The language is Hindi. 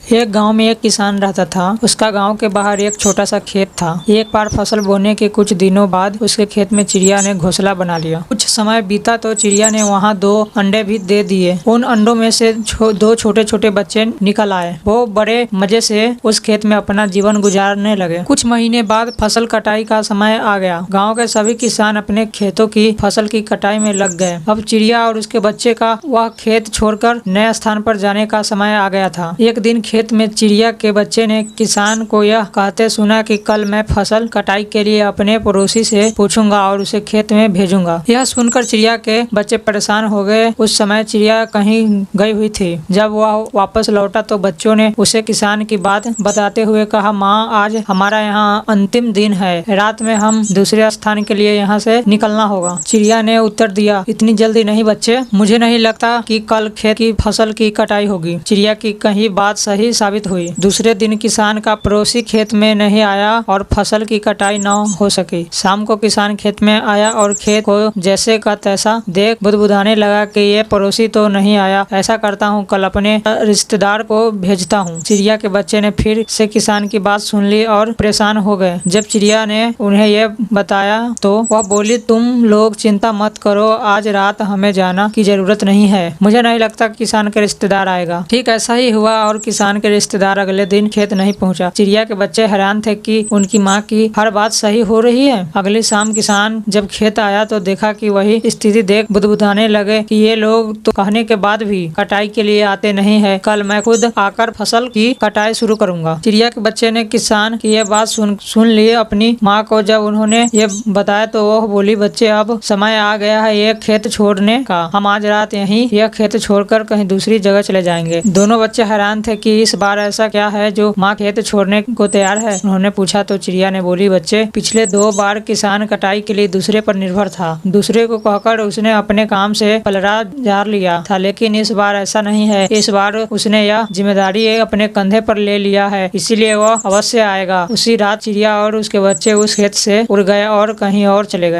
एक गांव में एक किसान रहता था। उसका गांव के बाहर एक छोटा सा खेत था। एक बार फसल बोने के कुछ दिनों बाद उसके खेत में चिड़िया ने घोंसला बना लिया। कुछ समय बीता तो चिड़िया ने वहां 2 अंडे भी दे दिए। उन अंडों में से 2 छोटे छोटे बच्चे निकल आए। वो बड़े मजे से उस खेत में अपना जीवन गुजारने लगे। कुछ महीने बाद फसल कटाई का समय आ गया। गाँव के सभी किसान अपने खेतों की फसल की कटाई में लग गए। अब चिड़िया और उसके बच्चे का वह खेत छोड़कर नए स्थान पर जाने का समय आ गया था। एक दिन खेत में चिड़िया के बच्चे ने किसान को यह कहते सुना कि कल मैं फसल कटाई के लिए अपने पड़ोसी से पूछूंगा और उसे खेत में भेजूंगा। यह सुनकर चिड़िया के बच्चे परेशान हो गए। उस समय चिड़िया कहीं गई हुई थी। जब वह वापस लौटा तो बच्चों ने उसे किसान की बात बताते हुए कहा, माँ, आज हमारा यहाँ अंतिम दिन है। रात में हम दूसरे स्थान के लिए यहाँ से निकलना होगा। चिड़िया ने उत्तर दिया, इतनी जल्दी नहीं बच्चे, मुझे नहीं लगता कि कल खेत की फसल की कटाई होगी। चिड़िया की कही बात सही साबित हुई। दूसरे दिन किसान का पड़ोसी खेत में नहीं आया और फसल की कटाई न हो सकी। शाम को किसान खेत में आया और खेत को जैसे का तैसा देख बुदबुदाने लगा कि ये पड़ोसी तो नहीं आया। ऐसा करता हूँ, कल अपने रिश्तेदार को भेजता हूँ। चिड़िया के बच्चे ने फिर से किसान की बात सुन ली और परेशान हो गए। जब चिड़िया ने उन्हें यह बताया तो वह बोली, तुम लोग चिंता मत करो, आज रात हमें जाना की जरूरत नहीं है। मुझे नहीं लगता किसान के रिश्तेदार आएगा। ठीक ऐसा ही हुआ और किसान के रिश्तेदार अगले दिन खेत नहीं पहुंचा। चिड़िया के बच्चे हैरान थे कि उनकी माँ की हर बात सही हो रही है। अगली शाम किसान जब खेत आया तो देखा कि वही स्थिति देख बुदबुदाने लगे कि ये लोग तो कहने के बाद भी कटाई के लिए आते नहीं है। कल मैं खुद आकर फसल की कटाई शुरू करूंगा। चिड़िया के बच्चे ने किसान की यह बात सुन ली। अपनी माँ को जब उन्होंने ये बताया तो वह बोली, बच्चे, अब समय आ गया है ये खेत छोड़ने का। हम आज रात यहीं यह खेत छोड़कर कहीं दूसरी जगह चले जाएंगे। दोनों बच्चे हैरान थे कि इस बार ऐसा क्या है जो माँ खेत छोड़ने को तैयार है। उन्होंने पूछा तो चिड़िया ने बोली, बच्चे, पिछले 2 बार किसान कटाई के लिए दूसरे पर निर्भर था। दूसरे को कहकर उसने अपने काम से पलड़ा झाड़ लिया था, लेकिन इस बार ऐसा नहीं है। इस बार उसने यह जिम्मेदारी अपने कंधे पर ले लिया है, इसीलिए वह अवश्य आएगा। उसी रात चिड़िया और उसके बच्चे उस खेत से उड़ गए और कहीं और चले गए।